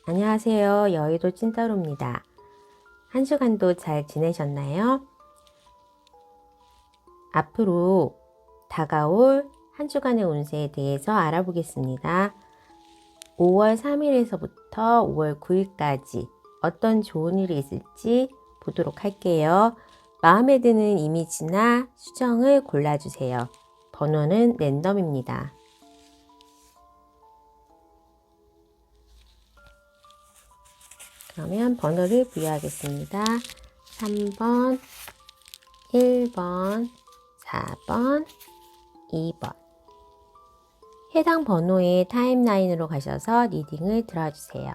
안녕하세요. 여의도 찐따로입니다. 한 주간도 잘 지내셨나요? 앞으로 다가올 한 주간의 운세에 대해서 알아보겠습니다. 5월 3일에서부터 5월 9일까지 어떤 좋은 일이 있을지 보도록 할게요. 마음에 드는 이미지나 수정을 골라주세요. 번호는 랜덤입니다. 그러면 번호를 부여하겠습니다. 3번, 1번, 4번, 2번. 해당 번호의 타임라인으로 가셔서 리딩을 들어주세요.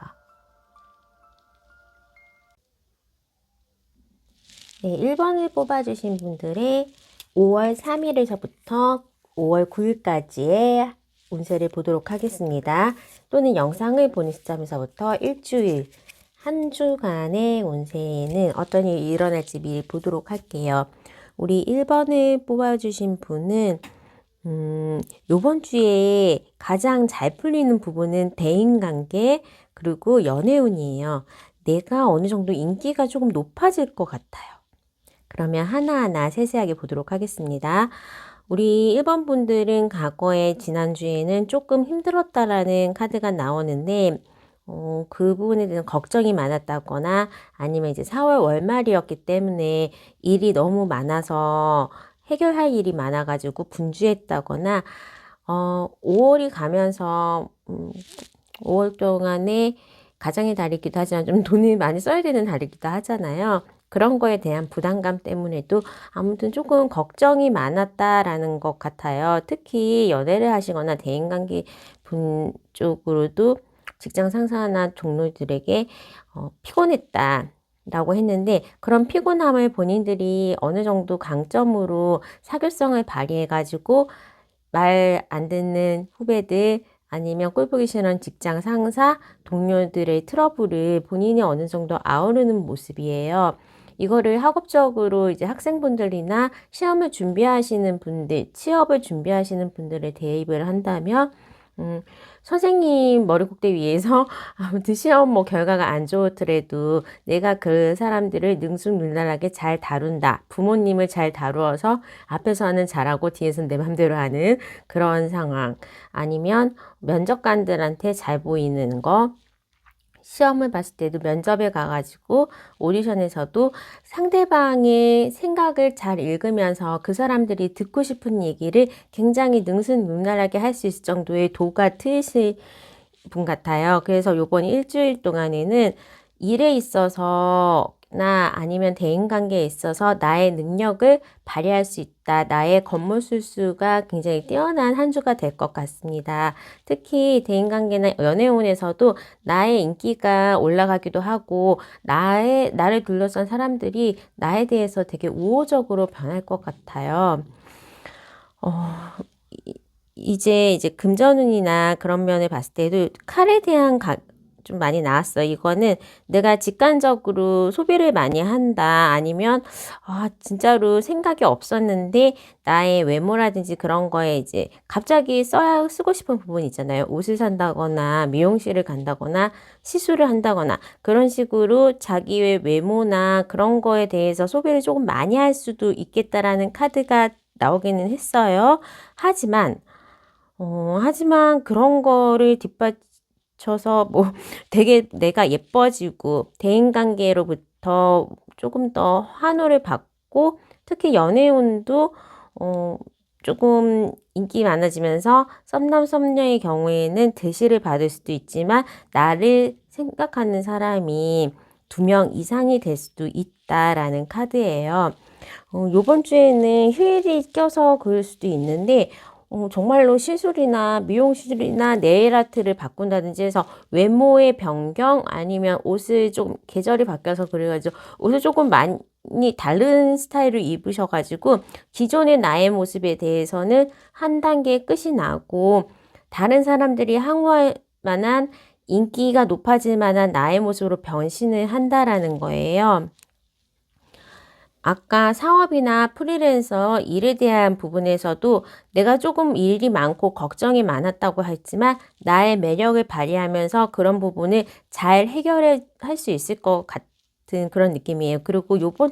네, 1번을 뽑아주신 분들의 5월 3일에서부터 5월 9일까지의 운세를 보도록 하겠습니다. 또는 영상을 보는 시점에서부터 일주일, 한 주간의 운세에는 어떤 일이 일어날지 미리 보도록 할게요. 우리 1번을 뽑아주신 분은 요번 주에 가장 잘 풀리는 부분은 대인관계 그리고 연애운이에요. 내가 어느 정도 인기가 조금 높아질 것 같아요. 그러면 하나하나 세세하게 보도록 하겠습니다. 우리 1번 분들은 과거에 지난주에는 조금 힘들었다라는 카드가 나오는데 그 부분에 대한 걱정이 많았다거나 아니면 이제 4월 월말이었기 때문에 일이 너무 많아서 해결할 일이 많아가지고 분주했다거나 5월이 가면서 5월 동안에 가정의 달이기도 하지만 좀 돈을 많이 써야 되는 달이기도 하잖아요. 그런 거에 대한 부담감 때문에도 아무튼 조금 걱정이 많았다라는 것 같아요. 특히 연애를 하시거나 대인관계 분 쪽으로도 직장 상사나 동료들에게 피곤했다. 라고 했는데 그런 피곤함을 본인들이 어느 정도 강점으로 사교성을 발휘해 가지고 말 안 듣는 후배들 아니면 꼴 보기 싫은 직장 상사 동료들의 트러블을 본인이 어느 정도 아우르는 모습이에요. 이거를 학업적으로 이제 학생분들이나 시험을 준비하시는 분들, 취업을 준비하시는 분들에 대입을 한다면 선생님 머리국대 위에서 아무튼 시험 결과가 안 좋더라도 내가 그 사람들을 능숙능란하게 잘 다룬다. 부모님을 잘 다루어서 앞에서는 잘하고 뒤에서는 내 맘대로 하는 그런 상황. 아니면 면접관들한테 잘 보이는 거. 시험을 봤을 때도 면접에 가가지고 오디션에서도 상대방의 생각을 잘 읽으면서 그 사람들이 듣고 싶은 얘기를 굉장히 능수능란하게 할 수 있을 정도의 도가 트이신 분 같아요. 그래서 요번 일주일 동안에는 일에 있어서 나 아니면 대인관계에 있어서 나의 능력을 발휘할 수 있다. 나의 겉모술수가 굉장히 뛰어난 한 주가 될 것 같습니다. 특히 대인관계나 연애운에서도 나의 인기가 올라가기도 하고 나를 둘러싼 사람들이 나에 대해서 되게 우호적으로 변할 것 같아요. 이제 금전운이나 그런 면을 봤을 때도 칼에 대한 좀 많이 나왔어요. 이거는 내가 직관적으로 소비를 많이 한다. 아니면 진짜로 생각이 없었는데 나의 외모라든지 그런 거에 이제 갑자기 쓰고 싶은 부분 있잖아요. 옷을 산다거나 미용실을 간다거나 시술을 한다거나 그런 식으로 자기의 외모나 그런 거에 대해서 소비를 조금 많이 할 수도 있겠다라는 카드가 나오기는 했어요. 하지만 그런 거를 뒷받쳐서 되게 내가 예뻐지고 대인관계로부터 조금 더 환호를 받고 특히 연애운도 조금 인기 많아지면서 썸남 썸녀의 경우에는 대시를 받을 수도 있지만 나를 생각하는 사람이 2명 이상이 될 수도 있다라는 카드예요. 요번 주에는 휴일이 껴서 그럴 수도 있는데 정말로 시술이나 미용실이나 네일아트를 바꾼다든지 해서 외모의 변경 아니면 옷을 좀 계절이 바뀌어서 그래가지고 옷을 조금 많이 다른 스타일을 입으셔가지고 기존의 나의 모습에 대해서는 한 단계 끝이 나고 다른 사람들이 항호할 만한 인기가 높아질 만한 나의 모습으로 변신을 한다라는 거예요. 아까 사업이나 프리랜서 일에 대한 부분에서도 내가 조금 일이 많고 걱정이 많았다고 했지만 나의 매력을 발휘하면서 그런 부분을 잘 해결해 할 수 있을 것 같은 그런 느낌이에요. 그리고 요번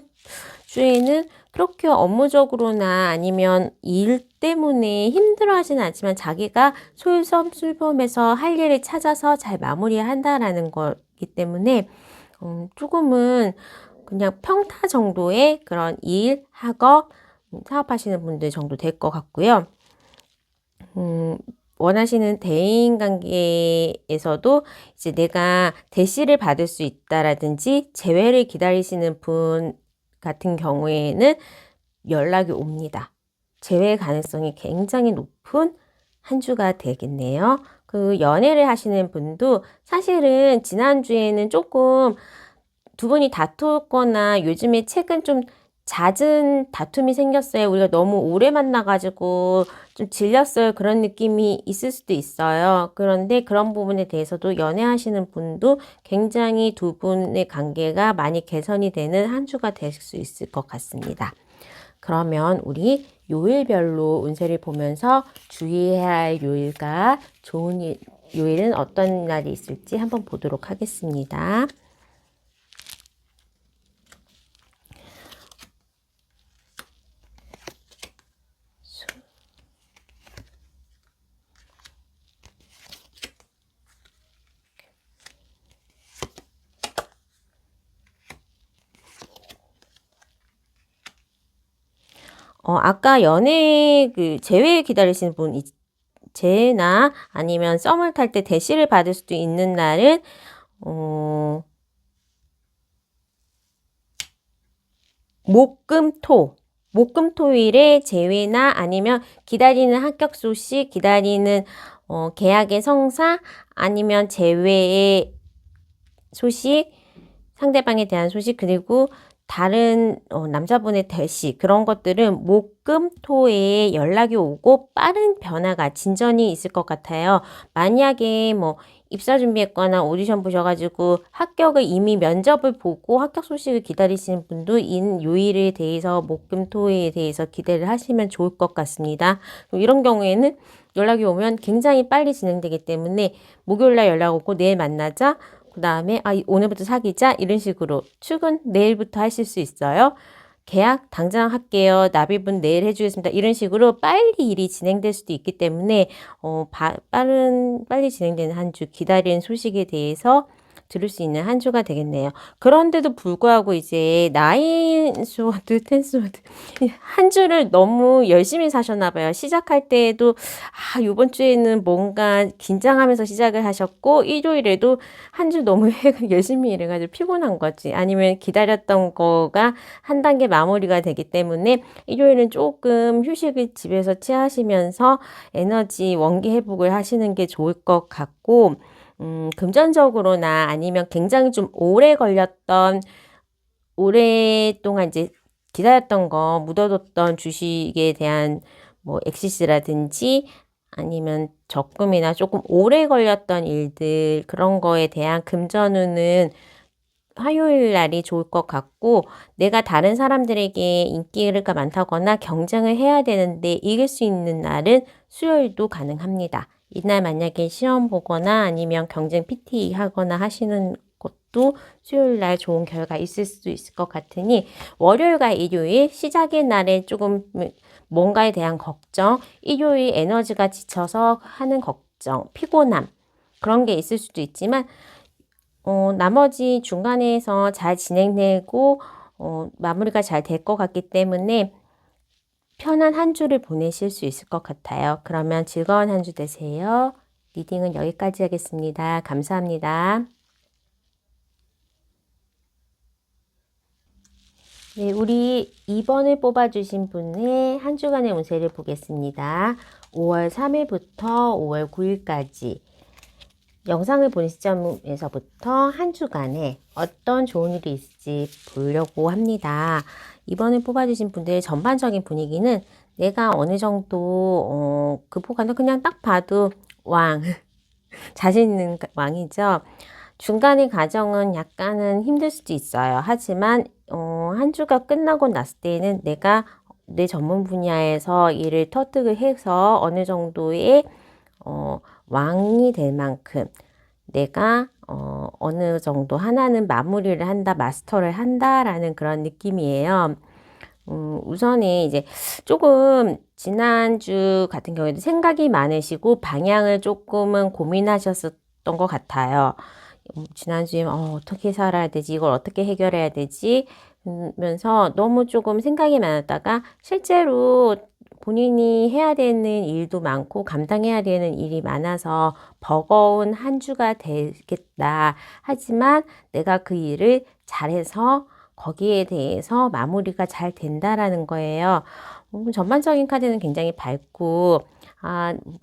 주에는 그렇게 업무적으로나 아니면 일 때문에 힘들어하지는 않지만 자기가 솔선수범해서 할 일을 찾아서 잘 마무리한다라는 거기 때문에 조금은 그냥 평타 정도의 그런 일, 학업, 사업하시는 분들 정도 될 것 같고요. 원하시는 대인 관계에서도 이제 내가 대시를 받을 수 있다라든지 재회를 기다리시는 분 같은 경우에는 연락이 옵니다. 재회 가능성이 굉장히 높은 한 주가 되겠네요. 그 연애를 하시는 분도 사실은 지난주에는 조금 두 분이 다투거나 요즘에 최근 좀 잦은 다툼이 생겼어요. 우리가 너무 오래 만나가지고 좀 질렸어요. 그런 느낌이 있을 수도 있어요. 그런데 그런 부분에 대해서도 연애하시는 분도 굉장히 두 분의 관계가 많이 개선이 되는 한 주가 될 수 있을 것 같습니다. 그러면 우리 요일별로 운세를 보면서 주의해야 할 요일과 좋은 요일은 어떤 날이 있을지 한번 보도록 하겠습니다. 아까 연애 재회 기다리시는 분, 재나 아니면 썸을 탈 때 대시를 받을 수도 있는 날은, 목금토일에 재회나 아니면 기다리는 합격 소식, 기다리는 계약의 성사, 아니면 재회의 소식, 상대방에 대한 소식, 그리고 다른 남자분의 대시 그런 것들은 목금토에 연락이 오고 빠른 변화가 진전이 있을 것 같아요. 만약에 뭐 입사 준비했거나 오디션 보셔가지고 합격을 이미 면접을 보고 합격 소식을 기다리시는 분도 요일에 대해서 목금토에 대해서 기대를 하시면 좋을 것 같습니다. 이런 경우에는 연락이 오면 굉장히 빨리 진행되기 때문에 목요일날 연락 오고 내일 만나자, 그 다음에 오늘부터 사귀자, 이런 식으로 출근 내일부터 하실 수 있어요. 계약 당장 할게요. 납입은 내일 해주겠습니다. 이런 식으로 빨리 일이 진행될 수도 있기 때문에 빨리 진행되는 한 주 기다리는 소식에 대해서 들을 수 있는 한 주가 되겠네요. 그런데도 불구하고 이제 나인 스워드, 텐 스워드 한 주를 너무 열심히 사셨나 봐요. 시작할 때에도 이번 주에는 뭔가 긴장하면서 시작을 하셨고 일요일에도 한 주 너무 열심히 일해가지고 피곤한 거지. 아니면 기다렸던 거가 한 단계 마무리가 되기 때문에 일요일은 조금 휴식을 집에서 취하시면서 에너지 원기 회복을 하시는 게 좋을 것 같고, 금전적으로나 아니면 굉장히 좀 오랫동안 이제 기다렸던 거, 묻어뒀던 주식에 대한 뭐 엑시스라든지 아니면 적금이나 조금 오래 걸렸던 일들, 그런 거에 대한 금전운은 화요일 날이 좋을 것 같고, 내가 다른 사람들에게 인기가 많다거나 경쟁을 해야 되는데 이길 수 있는 날은 수요일도 가능합니다. 이날 만약에 시험 보거나 아니면 경쟁 PT 하거나 하시는 것도 수요일 날 좋은 결과 있을 수도 있을 것 같으니, 월요일과 일요일 시작의 날에 조금 뭔가에 대한 걱정, 일요일 에너지가 지쳐서 하는 걱정, 피곤함, 그런 게 있을 수도 있지만 나머지 중간에서 잘 진행되고 마무리가 잘 될 것 같기 때문에 편한 한 주를 보내실 수 있을 것 같아요. 그러면 즐거운 한 주 되세요. 리딩은 여기까지 하겠습니다. 감사합니다. 네, 우리 2번을 뽑아주신 분의 한 주간의 운세를 보겠습니다. 5월 3일부터 5월 9일까지 영상을 본 시점에서부터 한 주간에 어떤 좋은 일이 있을지 보려고 합니다. 이번에 뽑아주신 분들의 전반적인 분위기는 내가 어느 정도 극복한다. 그냥 딱 봐도 왕, 자신 있는 왕이죠. 중간의 과정은 약간은 힘들 수도 있어요. 하지만 한 주가 끝나고 났을 때는 내가 내 전문 분야에서 일을 터득을 해서 어느 정도의 왕이 될 만큼 내가 어느 정도 하나는 마무리를 한다, 마스터를 한다라는 그런 느낌이에요. 우선은 이제 조금 지난주 같은 경우에도 생각이 많으시고 방향을 조금은 고민하셨었던 것 같아요. 지난주에 어떻게 살아야 되지? 이걸 어떻게 해결해야 되지? 면서 너무 조금 생각이 많았다가 실제로 본인이 해야 되는 일도 많고 감당해야 되는 일이 많아서 버거운 한 주가 되겠다. 하지만 내가 그 일을 잘해서 거기에 대해서 마무리가 잘 된다라는 거예요. 전반적인 카드는 굉장히 밝고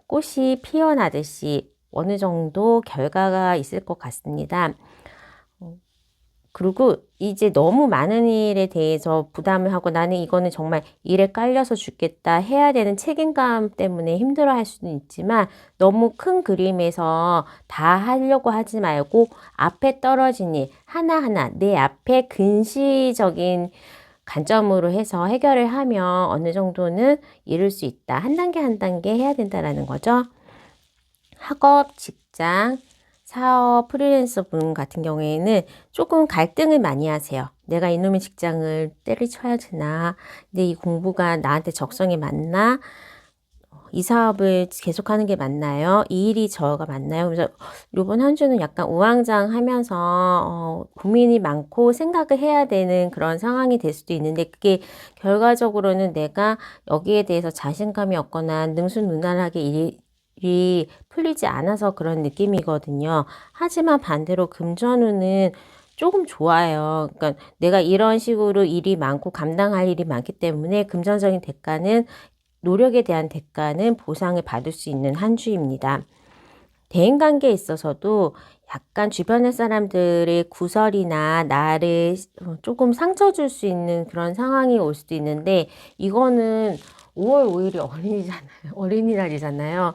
꽃이 피어나듯이 어느 정도 결과가 있을 것 같습니다. 그리고 이제 너무 많은 일에 대해서 부담을 하고 나는 이거는 정말 일에 깔려서 죽겠다 해야 되는 책임감 때문에 힘들어 할 수는 있지만 너무 큰 그림에서 다 하려고 하지 말고 앞에 떨어진 일 하나하나 내 앞에 근시적인 관점으로 해서 해결을 하면 어느 정도는 이룰 수 있다. 한 단계 한 단계 해야 된다라는 거죠. 학업, 직장, 사업, 프리랜서 분 같은 경우에는 조금 갈등을 많이 하세요. 내가 이놈의 직장을 때려쳐야 되나? 근데 이 공부가 나한테 적성이 맞나? 이 사업을 계속하는 게 맞나요? 이 일이 저가 맞나요? 그래서 이번 한 주는 약간 우왕좌왕하면서 고민이 많고 생각을 해야 되는 그런 상황이 될 수도 있는데 그게 결과적으로는 내가 여기에 대해서 자신감이 없거나 능수능란하게 일이 풀리지 않아서 그런 느낌이거든요. 하지만 반대로 금전운은 조금 좋아요. 그러니까 내가 이런 식으로 일이 많고 감당할 일이 많기 때문에 금전적인 대가는 노력에 대한 대가는 보상을 받을 수 있는 한 주입니다. 대인관계에 있어서도 약간 주변의 사람들의 구설이나 나를 조금 상처 줄 수 있는 그런 상황이 올 수도 있는데 이거는 5월 5일이 어린이날이잖아요.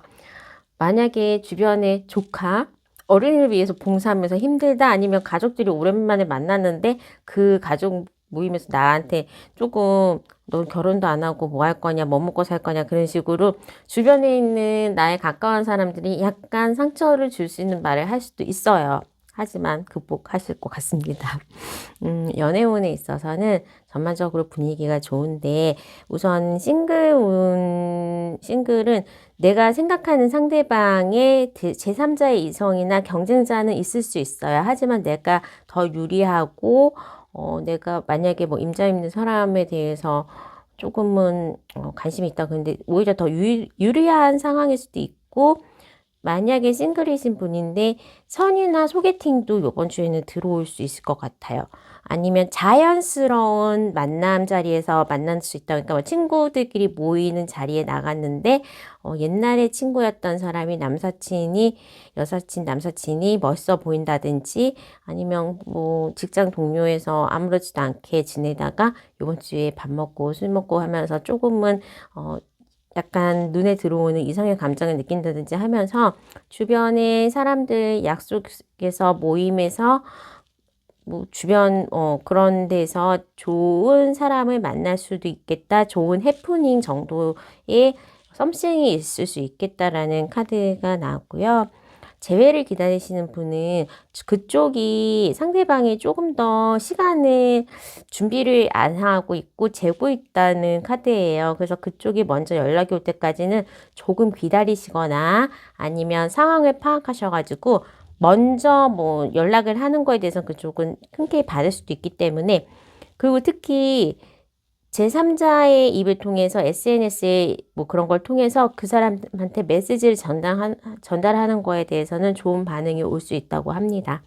만약에 주변에 조카, 어린이를 위해서 봉사하면서 힘들다 아니면 가족들이 오랜만에 만났는데 그 가족 모임에서 나한테 조금 너 결혼도 안 하고 뭐 할 거냐, 뭐 먹고 살 거냐 그런 식으로 주변에 있는 나의 가까운 사람들이 약간 상처를 줄 수 있는 말을 할 수도 있어요. 하지만 극복하실 것 같습니다. 연애운에 있어서는 전반적으로 분위기가 좋은데 우선 싱글은 내가 생각하는 상대방의 제3자의 이성이나 경쟁자는 있을 수 있어요. 하지만 내가 더 유리하고 내가 만약에 뭐 임자 있는 사람에 대해서 조금은 관심이 있다. 근데 오히려 더 유리한 상황일 수도 있고 만약에 싱글이신 분인데 선이나 소개팅도 이번 주에는 들어올 수 있을 것 같아요. 아니면 자연스러운 만남 자리에서 만날 수 있다. 그러니까 뭐 친구들끼리 모이는 자리에 나갔는데 옛날에 친구였던 사람이 여사친, 남사친이 멋있어 보인다든지 아니면 뭐 직장 동료에서 아무렇지도 않게 지내다가 이번 주에 밥 먹고 술 먹고 하면서 조금은 약간 눈에 들어오는 이성의 감정을 느낀다든지 하면서 주변의 사람들 약속에서 모임에서 뭐 주변 그런 데서 좋은 사람을 만날 수도 있겠다. 좋은 해프닝 정도의 썸씽이 있을 수 있겠다라는 카드가 나왔고요. 재회를 기다리시는 분은 그쪽이 상대방이 조금 더 시간을 준비를 안 하고 있고 재고 있다는 카드예요. 그래서 그쪽이 먼저 연락이 올 때까지는 조금 기다리시거나 아니면 상황을 파악하셔가지고 먼저 뭐 연락을 하는 거에 대해서 그쪽은 흔쾌히 받을 수도 있기 때문에 그리고 특히 제3자의 입을 통해서 SNS에 뭐 그런 걸 통해서 그 사람한테 메시지를 전달하는 거에 대해서는 좋은 반응이 올 수 있다고 합니다.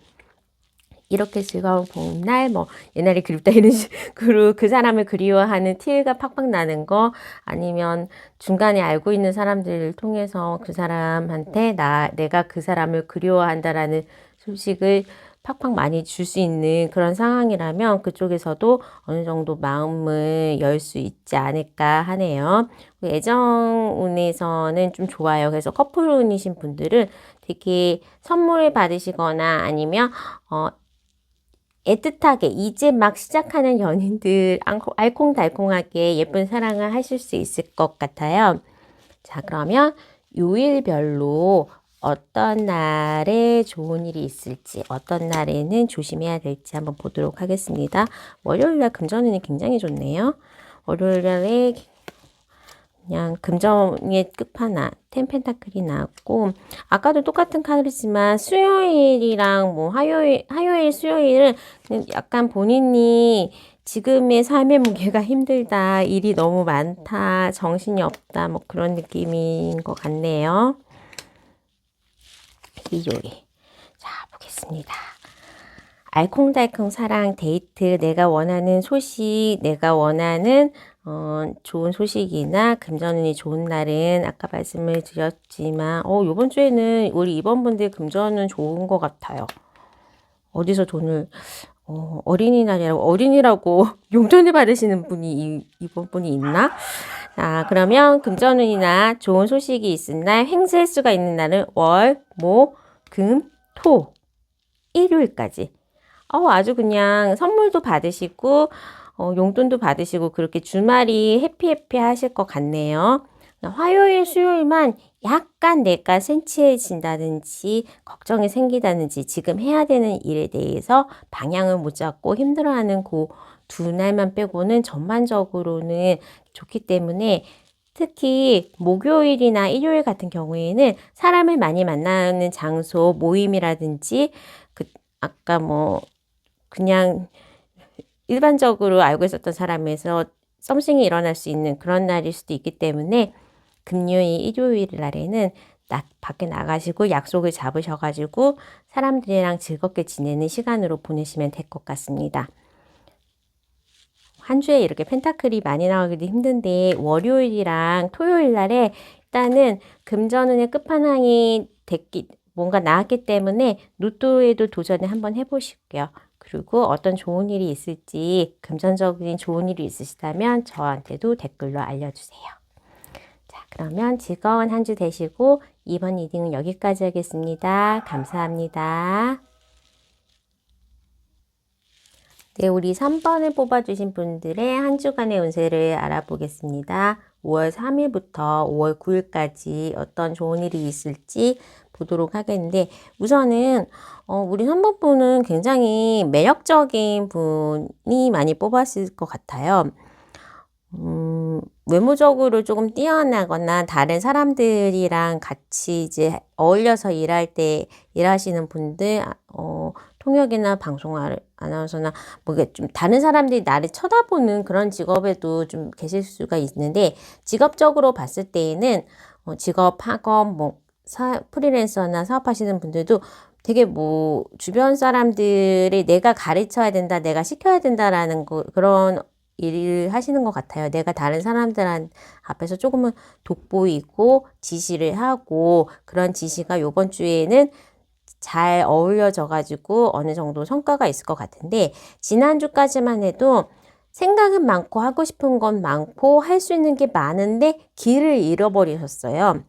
이렇게 즐거운 봄날, 뭐, 옛날에 그립다 이런 식으로 그 사람을 그리워하는 티가 팍팍 나는 거, 아니면 중간에 알고 있는 사람들을 통해서 그 사람한테 내가 그 사람을 그리워한다라는 소식을 팍팍 많이 줄 수 있는 그런 상황이라면 그쪽에서도 어느 정도 마음을 열 수 있지 않을까 하네요. 애정운에서는 좀 좋아요. 그래서 커플운이신 분들은 되게 선물을 받으시거나 아니면 애틋하게 이제 막 시작하는 연인들 알콩달콩하게 예쁜 사랑을 하실 수 있을 것 같아요. 자, 그러면 요일별로 어떤 날에 좋은 일이 있을지, 어떤 날에는 조심해야 될지 한번 보도록 하겠습니다. 월요일날 금전운이 굉장히 좋네요. 월요일날에 그냥 금전의 끝판왕, 텐펜타클이 나왔고, 아까도 똑같은 카드지만 수요일이랑 뭐 화요일, 수요일은 약간 본인이 지금의 삶의 무게가 힘들다, 일이 너무 많다, 정신이 없다, 뭐 그런 느낌인 것 같네요. 일요일. 자, 보겠습니다. 알콩달콩 사랑, 데이트, 내가 원하는 소식, 내가 원하는 좋은 소식이나 금전운이 좋은 날은 아까 말씀을 드렸지만 요번 주에는 우리 이번 분들 금전은 좋은 것 같아요. 어디서 돈을 어린이라고 용돈을 받으시는 분이 이번 분이 있나? 자, 그러면 금전운이나 좋은 소식이 있은 날, 횡재수가 있는 날은 월, 목, 금, 토, 일요일까지. 아주 그냥 선물도 받으시고 용돈도 받으시고 그렇게 주말이 해피해피 하실 것 같네요. 화요일, 수요일만 약간 내가 센치해진다든지 걱정이 생기다든지 지금 해야 되는 일에 대해서 방향을 못 잡고 힘들어하는 그 두 날만 빼고는 전반적으로는 좋기 때문에 특히 목요일이나 일요일 같은 경우에는 사람을 많이 만나는 장소, 모임이라든지 아까 뭐 그냥 일반적으로 알고 있었던 사람에서 썸씽이 일어날 수 있는 그런 날일 수도 있기 때문에 금요일, 일요일 날에는 밖에 나가시고 약속을 잡으셔가지고 사람들이랑 즐겁게 지내는 시간으로 보내시면 될 것 같습니다. 한 주에 이렇게 펜타클이 많이 나오기도 힘든데 월요일이랑 토요일 날에 일단은 금전운의 끝판왕이 뭔가 나왔기 때문에 로또에도 도전을 한번 해보실게요. 그리고 어떤 좋은 일이 있을지 금전적인 좋은 일이 있으시다면 저한테도 댓글로 알려주세요. 자, 그러면 즐거운 한 주 되시고 이번 리딩은 여기까지 하겠습니다. 감사합니다. 네, 우리 3번을 뽑아주신 분들의 한 주간의 운세를 알아보겠습니다. 5월 3일부터 5월 9일까지 어떤 좋은 일이 있을지 보도록 하겠는데 우선은 우리 3번 분은 굉장히 매력적인 분이 많이 뽑았을 것 같아요. 외모적으로 조금 뛰어나거나 다른 사람들이랑 같이 이제 어울려서 일하시는 분들, 통역이나 방송 아나운서나 뭐 좀 다른 사람들이 나를 쳐다보는 그런 직업에도 좀 계실 수가 있는데 직업적으로 봤을 때에는 직업, 학업, 뭐 프리랜서나 사업하시는 분들도 되게 뭐 주변 사람들이 내가 가르쳐야 된다, 내가 시켜야 된다라는 그런 일을 하시는 것 같아요. 내가 다른 사람들 앞에서 조금은 돋보이고 지시를 하고 그런 지시가 이번 주에는 잘 어울려져 가지고 어느 정도 성과가 있을 것 같은데 지난주까지만 해도 생각은 많고 하고 싶은 건 많고 할 수 있는 게 많은데 길을 잃어버리셨어요.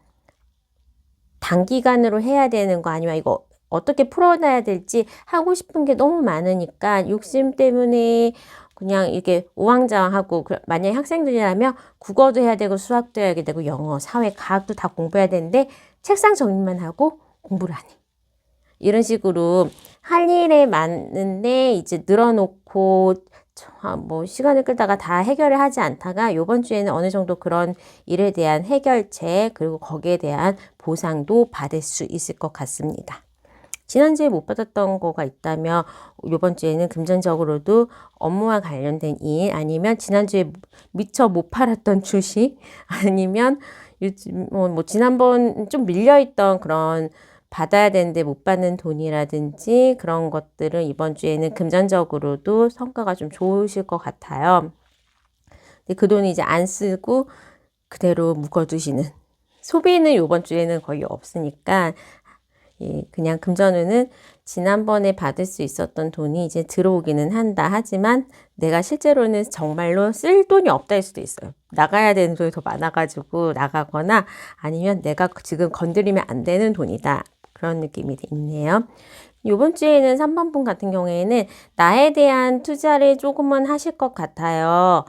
단기간으로 해야 되는 거 아니면 이거 어떻게 풀어놔야 될지 하고 싶은 게 너무 많으니까 욕심 때문에 그냥 이렇게 우왕좌왕하고 만약에 학생들이라면 국어도 해야 되고 수학도 해야 되고 영어, 사회, 과학도 다 공부해야 되는데 책상 정리만 하고 공부를 안 해. 이런 식으로 할 일에 많은데 이제 늘어놓고 뭐 시간을 끌다가 다 해결을 하지 않다가 이번 주에는 어느 정도 그런 일에 대한 해결책 그리고 거기에 대한 보상도 받을 수 있을 것 같습니다. 지난주에 못 받았던 거가 있다면 이번 주에는 금전적으로도 업무와 관련된 일 아니면 지난주에 미처 못 팔았던 주식 아니면 요즘 뭐 지난번 좀 밀려있던 그런 받아야 되는데 못 받는 돈이라든지 그런 것들은 이번 주에는 금전적으로도 성과가 좀 좋으실 것 같아요. 근데 그 돈이 이제 안 쓰고 그대로 묶어두시는 소비는 이번 주에는 거의 없으니까 그냥 금전운은 지난번에 받을 수 있었던 돈이 이제 들어오기는 한다. 하지만 내가 실제로는 정말로 쓸 돈이 없다 할 수도 있어요. 나가야 되는 돈이 더 많아가지고 나가거나 아니면 내가 지금 건드리면 안 되는 돈이다. 그런 느낌이 있네요. 이번 주에는 3번 분 같은 경우에는 나에 대한 투자를 조금은 하실 것 같아요.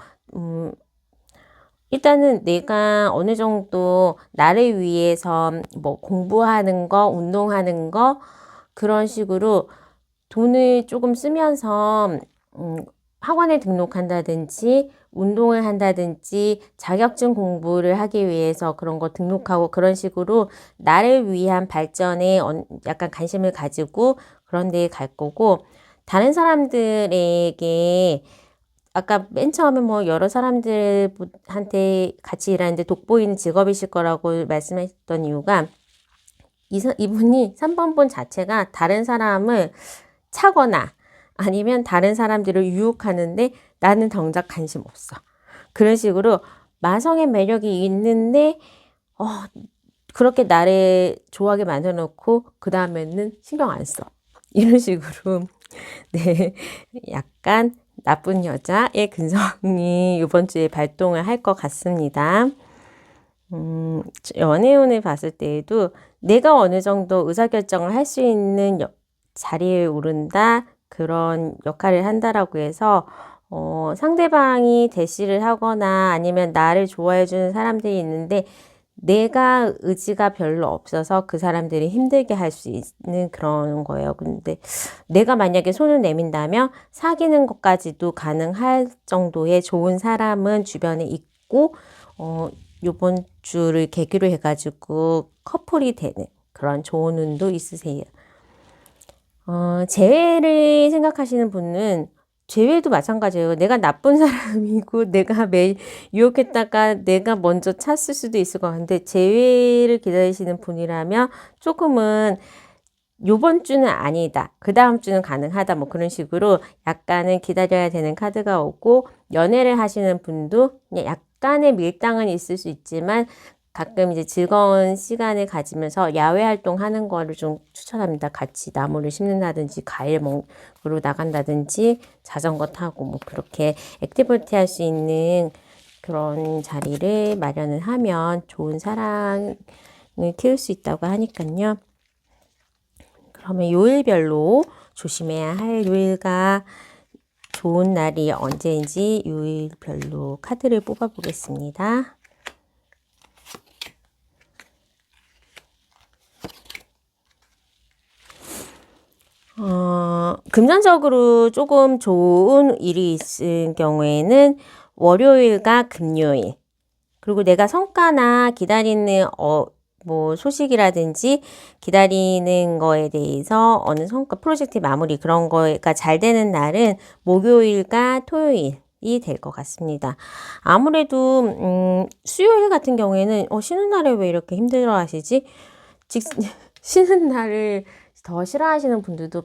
일단은 내가 어느 정도 나를 위해서 뭐 공부하는 거, 운동하는 거, 그런 식으로 돈을 조금 쓰면서 학원에 등록한다든지 운동을 한다든지 자격증 공부를 하기 위해서 그런 거 등록하고 그런 식으로 나를 위한 발전에 약간 관심을 가지고 그런 데에 갈 거고, 다른 사람들에게 아까 맨 처음에 뭐 여러 사람들한테 같이 일하는데 돋보이는 직업이실 거라고 말씀하셨던 이유가 이분이 3번 분 자체가 다른 사람을 차거나 아니면 다른 사람들을 유혹하는데 나는 정작 관심 없어. 그런 식으로 마성의 매력이 있는데 그렇게 나를 좋아하게 만들어 놓고 그 다음에는 신경 안 써. 이런 식으로 네, 약간 나쁜 여자의 근성이 이번 주에 발동을 할 것 같습니다. 연애운을 봤을 때에도 내가 어느 정도 의사결정을 할 수 있는 자리에 오른다, 그런 역할을 한다라고 해서 상대방이 대시를 하거나 아니면 나를 좋아해 주는 사람들이 있는데 내가 의지가 별로 없어서 그 사람들이 힘들게 할 수 있는 그런 거예요. 근데 내가 만약에 손을 내민다면 사귀는 것까지도 가능할 정도의 좋은 사람은 주변에 있고, 요번 주를 계기로 해가지고 커플이 되는 그런 좋은 운도 있으세요. 재회를 생각하시는 분은 재회도 마찬가지예요. 내가 나쁜 사람이고 내가 매일 유혹했다가 내가 먼저 찼을 수도 있을 것 같은데, 재회를 기다리시는 분이라면 조금은 요번 주는 아니다, 그 다음 주는 가능하다, 뭐 그런 식으로 약간은 기다려야 되는 카드가 오고, 연애를 하시는 분도 약간의 밀당은 있을 수 있지만 가끔 이제 즐거운 시간을 가지면서 야외 활동하는 거를 좀 추천합니다. 같이 나무를 심는다든지 과일 먹으러 나간다든지 자전거 타고 뭐 그렇게 액티비티 할 수 있는 그런 자리를 마련을 하면 좋은 사랑을 키울 수 있다고 하니까요. 그러면 요일별로 조심해야 할 요일과 좋은 날이 언제인지 요일별로 카드를 뽑아 보겠습니다. 금전적으로 조금 좋은 일이 있을 경우에는 월요일과 금요일, 그리고 내가 성과나 기다리는 뭐 소식이라든지 기다리는 거에 대해서 어느 성과, 프로젝트 마무리 그런 거가 잘 되는 날은 목요일과 토요일이 될 것 같습니다. 아무래도 수요일 같은 경우에는 쉬는 날에 왜 이렇게 힘들어 하시지? 쉬는 날을 더 싫어하시는 분들도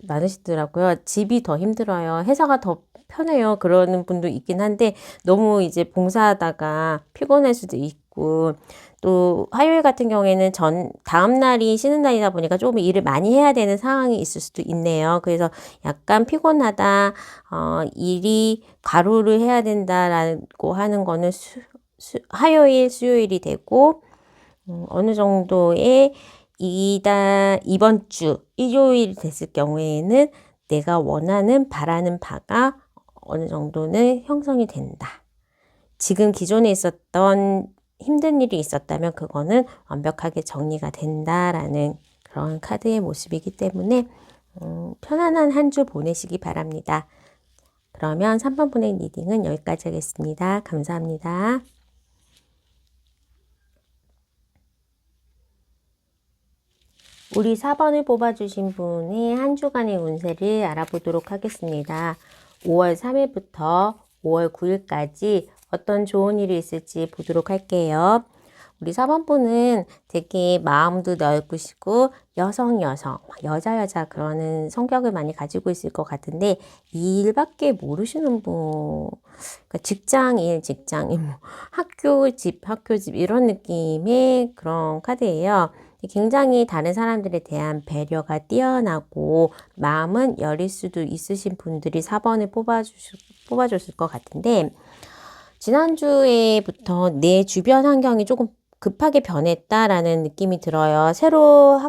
많으시더라고요. 집이 더 힘들어요. 회사가 더 편해요. 그러는 분도 있긴 한데 너무 이제 봉사하다가 피곤할 수도 있고, 또 화요일 같은 경우에는 다음 날이 쉬는 날이다 보니까 조금 일을 많이 해야 되는 상황이 있을 수도 있네요. 그래서 약간 피곤하다, 일이 과로를 해야 된다라고 하는 거는 화요일, 수요일이 되고, 어느 정도의 이번 주 일요일 됐을 경우에는 내가 원하는 바라는 바가 어느 정도는 형성이 된다. 지금 기존에 있었던 힘든 일이 있었다면 그거는 완벽하게 정리가 된다라는 그런 카드의 모습이기 때문에 편안한 한 주 보내시기 바랍니다. 그러면 3번 분의 리딩은 여기까지 하겠습니다. 감사합니다. 우리 4번을 뽑아주신 분의 한 주간의 운세를 알아보도록 하겠습니다. 5월 3일부터 5월 9일까지 어떤 좋은 일이 있을지 보도록 할게요. 우리 4번 분은 되게 마음도 넓으시고 여자 그러는 성격을 많이 가지고 있을 것 같은데, 이 일밖에 모르시는 분, 그러니까 직장인, 뭐 학교 집 이런 느낌의 그런 카드예요. 굉장히 다른 사람들에 대한 배려가 뛰어나고 마음은 여릴 수도 있으신 분들이 4번을 뽑아줬을 것 같은데, 지난주에부터 내 주변 환경이 조금 급하게 변했다라는 느낌이 들어요. 새로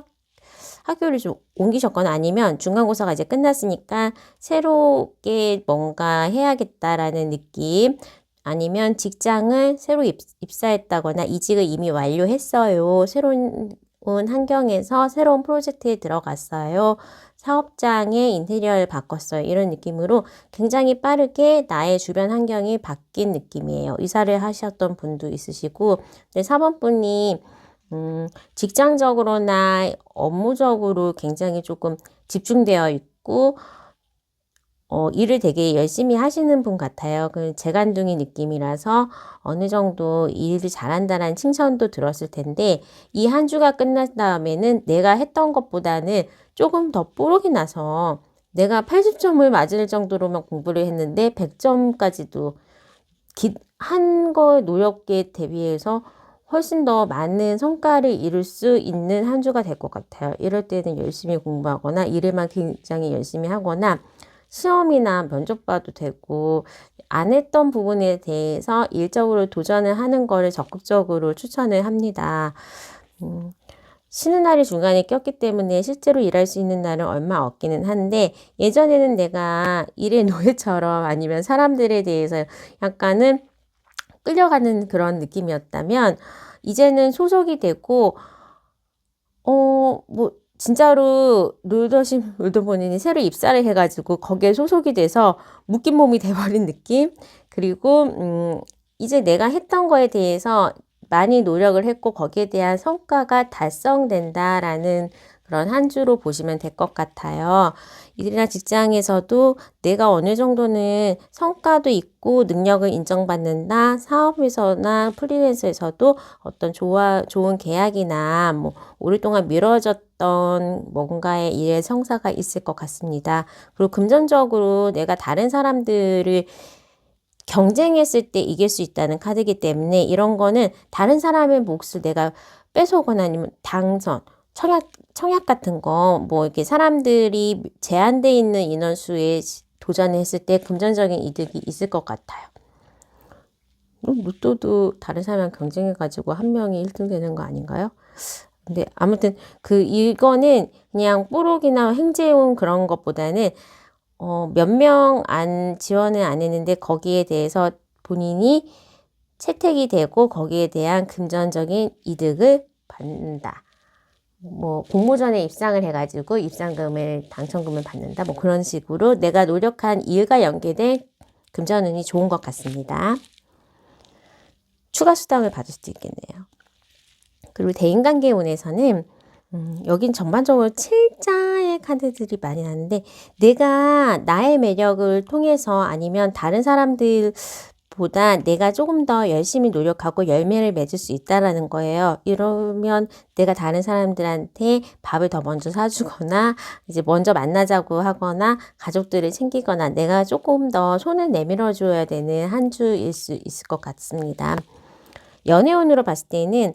학교를 좀 옮기셨거나 아니면 중간고사가 이제 끝났으니까 새롭게 뭔가 해야겠다라는 느낌, 아니면 직장을 새로 입사했다거나 이직을 이미 완료했어요. 새로운 환경에서 새로운 프로젝트에 들어갔어요. 사업장의 인테리어를 바꿨어요. 이런 느낌으로 굉장히 빠르게 나의 주변 환경이 바뀐 느낌이에요. 이사를 하셨던 분도 있으시고, 근데 4번분이 직장적으로나 업무적으로 굉장히 조금 집중되어 있고, 일을 되게 열심히 하시는 분 같아요. 그 재간둥이 느낌이라서 어느 정도 일을 잘한다는 칭찬도 들었을 텐데, 이 한 주가 끝난 다음에는 내가 했던 것보다는 조금 더 뽀록이 나서 내가 80점을 맞을 정도로만 공부를 했는데 100점까지도 한 거 노력에 대비해서 훨씬 더 많은 성과를 이룰 수 있는 한 주가 될 것 같아요. 이럴 때는 열심히 공부하거나 일에만 굉장히 열심히 하거나 시험이나 면접 봐도 되고, 안 했던 부분에 대해서 일적으로 도전을 하는 거를 적극적으로 추천을 합니다. 쉬는 날이 중간에 꼈기 때문에 실제로 일할 수 있는 날은 얼마 없기는 한데, 예전에는 내가 일의 노예처럼 아니면 사람들에 대해서 약간은 끌려가는 그런 느낌이었다면, 이제는 소속이 되고, 진짜로 롤더본인이 새로 입사를 해가지고 거기에 소속이 돼서 묶인 몸이 돼버린 느낌? 그리고, 이제 내가 했던 거에 대해서 많이 노력을 했고 거기에 대한 성과가 달성된다라는 그런 한 주로 보시면 될 것 같아요. 일이나 직장에서도 내가 어느 정도는 성과도 있고 능력을 인정받는다. 사업에서나 프리랜서에서도 어떤 좋은 계약이나 뭐 오랫동안 미뤄졌던 뭔가의 일의 성사가 있을 것 같습니다. 그리고 금전적으로 내가 다른 사람들을 경쟁했을 때 이길 수 있다는 카드이기 때문에 이런 거는 다른 사람의 몫을 내가 뺏어오거나 아니면 당선, 청약 같은 거, 뭐 이렇게 사람들이 제한되어 있는 인원수에 도전을 했을 때 금전적인 이득이 있을 것 같아요. 로또도 다른 사람이랑 경쟁해가지고 한 명이 1등 되는 거 아닌가요? 근데 아무튼 이거는 그냥 뽀록이나 행재운 그런 것보다는 몇 명 지원을 안 했는데 거기에 대해서 본인이 채택이 되고 거기에 대한 금전적인 이득을 받는다. 뭐 공모전에 입상을 해가지고 당첨금을 받는다. 뭐 그런 식으로 내가 노력한 일과 연계된 금전운이 좋은 것 같습니다. 추가 수당을 받을 수도 있겠네요. 그리고 대인관계 운에서는 여긴 전반적으로 7자의 카드들이 많이 나는데, 내가 나의 매력을 통해서 아니면 다른 사람들보다 내가 조금 더 열심히 노력하고 열매를 맺을 수 있다라는 거예요. 이러면 내가 다른 사람들한테 밥을 더 먼저 사주거나 이제 먼저 만나자고 하거나 가족들을 챙기거나 내가 조금 더 손을 내밀어 줘야 되는 한 주일 수 있을 것 같습니다. 연애운으로 봤을 때는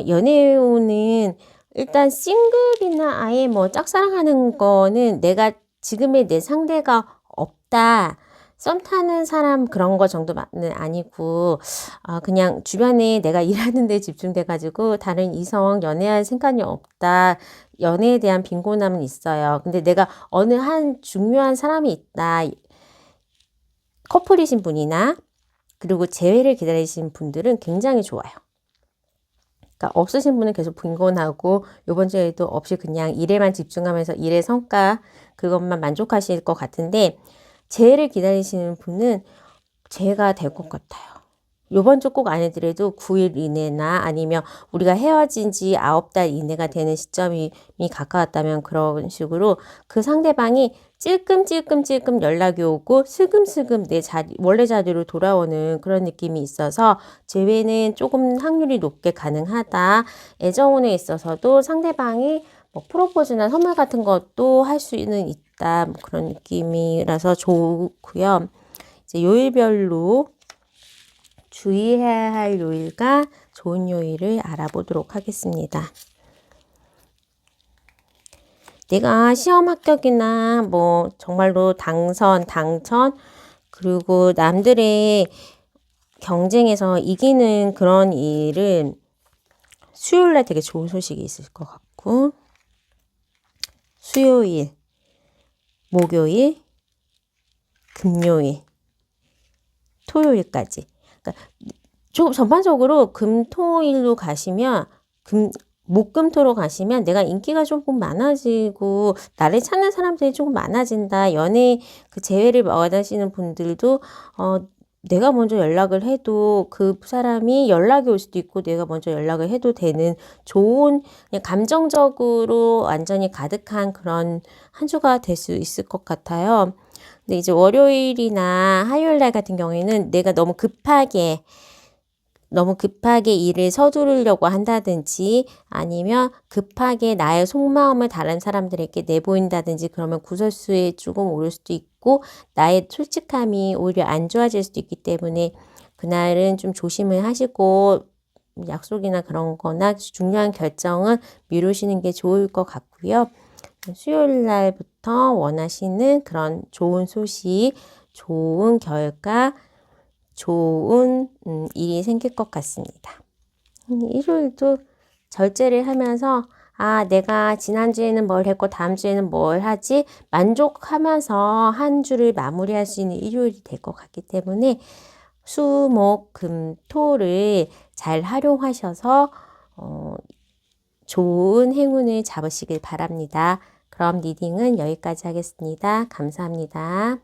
연애운은 일단 싱글이나 아예 뭐 짝사랑하는 거는 내가 지금의 내 상대가 없다. 썸 타는 사람 그런 거 정도는 아니고, 그냥 주변에 내가 일하는 데 집중돼가지고 다른 이성 연애할 생각이 없다. 연애에 대한 빈곤함은 있어요. 근데 내가 어느 한 중요한 사람이 있다. 커플이신 분이나 그리고 재회를 기다리신 분들은 굉장히 좋아요. 그러니까 없으신 분은 계속 빈곤하고 이번 주에도 없이 그냥 일에만 집중하면서 일의 성과 그것만 만족하실 것 같은데, 재해를 기다리시는 분은 재해가 될 것 같아요. 이번 주 꼭 아니더라도 9일 이내나 아니면 우리가 헤어진 지 9달 이내가 되는 시점이 가까웠다면 그런 식으로 그 상대방이 찔끔찔끔 연락이 오고 슬금슬금 내 원래 자리로 돌아오는 그런 느낌이 있어서 재회는 조금 확률이 높게 가능하다. 애정운에 있어서도 상대방이 뭐 프로포즈나 선물 같은 것도 할 수는 있다. 뭐 그런 느낌이라서 좋고요. 이제 요일별로 주의해야 할 요일과 좋은 요일을 알아보도록 하겠습니다. 내가 시험 합격이나 뭐 정말로 당천, 그리고 남들의 경쟁에서 이기는 그런 일은 수요일날 되게 좋은 소식이 있을 것 같고, 수요일, 목요일, 금요일, 토요일까지. 그러니까 좀 전반적으로 금토일로 가시면 목금토로 가시면 내가 인기가 조금 많아지고 나를 찾는 사람들이 조금 많아진다. 연애 그 재회를 원하시는 분들도 내가 먼저 연락을 해도 그 사람이 연락이 올 수도 있고 내가 먼저 연락을 해도 되는 좋은 그냥 감정적으로 완전히 가득한 그런 한 주가 될 수 있을 것 같아요. 근데 이제 월요일이나 화요일 날 같은 경우에는 내가 너무 급하게 일을 서두르려고 한다든지 아니면 급하게 나의 속마음을 다른 사람들에게 내보인다든지 그러면 구설수에 조금 오를 수도 있고 나의 솔직함이 오히려 안 좋아질 수도 있기 때문에 그날은 좀 조심을 하시고 약속이나 그런 거나 중요한 결정은 미루시는 게 좋을 것 같고요. 수요일 날부터 원하시는 그런 좋은 소식, 좋은 결과, 좋은 일이 생길 것 같습니다. 일요일도 절제를 하면서 내가 지난주에는 뭘 했고 다음 주에는 뭘 하지 만족하면서 한 주를 마무리할 수 있는 일요일이 될 것 같기 때문에 수, 목, 금, 토를 잘 활용하셔서 좋은 행운을 잡으시길 바랍니다. 그럼 리딩은 여기까지 하겠습니다. 감사합니다.